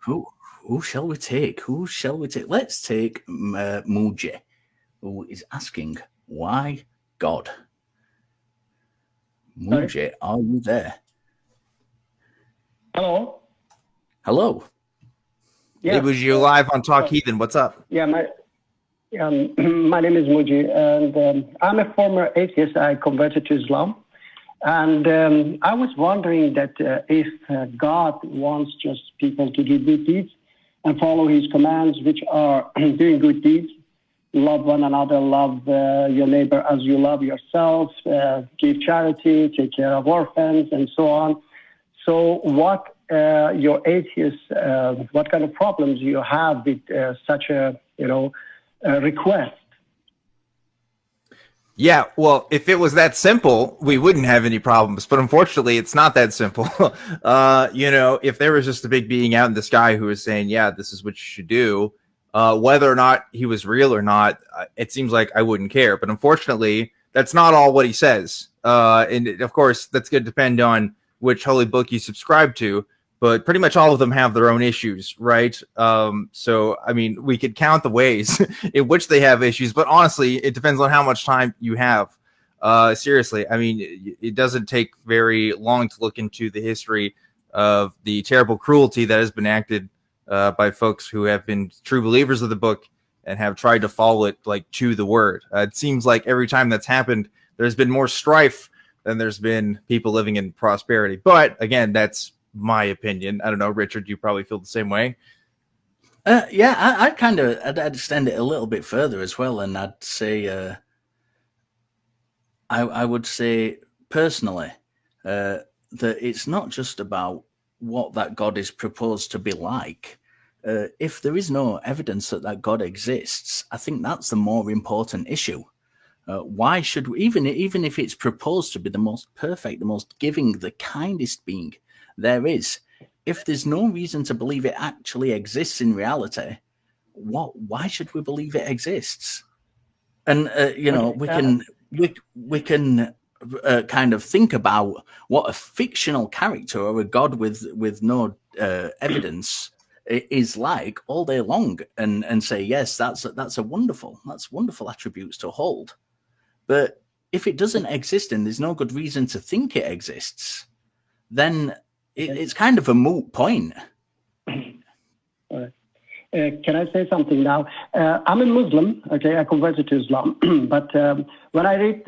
Who who shall we take? Who shall we take? Let's take Muji, who is asking, why God? Sorry. Muji, are you there? Hello. Hello. Hey, Yes. Bougie, you live on Talk Heathen. What's up? Yeah. My name is Muji, and I'm a former atheist. I converted to Islam, and I was wondering that if God wants just people to do good deeds and follow His commands, which are doing good deeds, love one another, love your neighbor as you love yourself, give charity, take care of orphans, and so on. So what your atheist, what kind of problems you have with such a, request? Yeah, well, if it was that simple, we wouldn't have any problems. But unfortunately, it's not that simple. If there was just a big being out in the sky who was saying, yeah, this is what you should do, whether or not he was real or not, it seems like I wouldn't care. But unfortunately, that's not all what he says. And of course, that's going to depend on which holy book you subscribe to. But pretty much all of them have their own issues, right? So, I mean, we could count the ways in which they have issues, but honestly, it depends on how much time you have. Seriously, I mean, it doesn't take very long to look into the history of the terrible cruelty that has been acted by folks who have been true believers of the book and have tried to follow it like to the word. It seems like every time that's happened, there's been more strife than there's been people living in prosperity. But again, that's my opinion. I don't know, Richard, you probably feel the same way. I'd extend it a little bit further as well, and I'd say, I would say personally that it's not just about what that God is proposed to be like. If there is no evidence that God exists, I think that's the more important issue. Why should we, even if it's proposed to be the most perfect, the most giving, the kindest being there is, if there's no reason to believe it actually exists in reality, why should we believe it exists? And we can kind of think about what a fictional character or a god with no evidence is like all day long, and say yes, that's wonderful attributes to hold. But if it doesn't exist and there's no good reason to think it exists, then it's kind of a moot point. Can I say something now? I'm a Muslim, okay? I converted to Islam. But when I read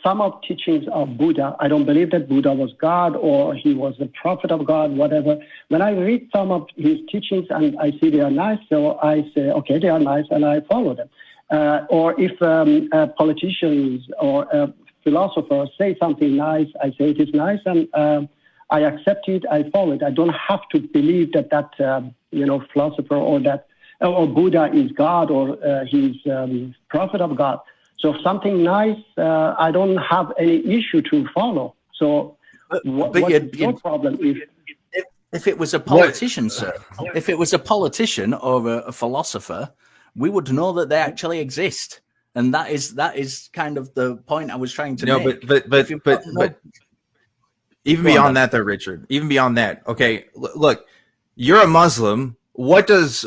some of teachings of Buddha, I don't believe that Buddha was God or he was the prophet of God, whatever. When I read some of his teachings and I see they are nice, so I say, okay, they are nice, and I follow them. Or if politicians or philosophers say something nice, I say it is nice, and I accept it, I follow it. I don't have to believe that philosopher or Buddha is God or he's prophet of God. So if something nice, I don't have any issue to follow. So what's your problem? If it was a politician, sir, if it was a politician or a philosopher, we would know that they actually exist. And that is kind of the point I was trying to make. But even beyond that, though, Richard, even beyond that, okay, look, you're a Muslim. What does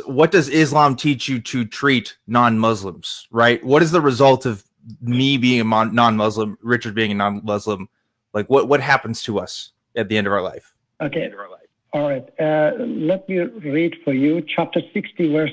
Islam teach you to treat non-Muslims, right? What is the result of me being a non-Muslim, Richard being a non-Muslim? Like, what happens to us at the end of our life? Okay. All right. Let me read for you chapter 60, verse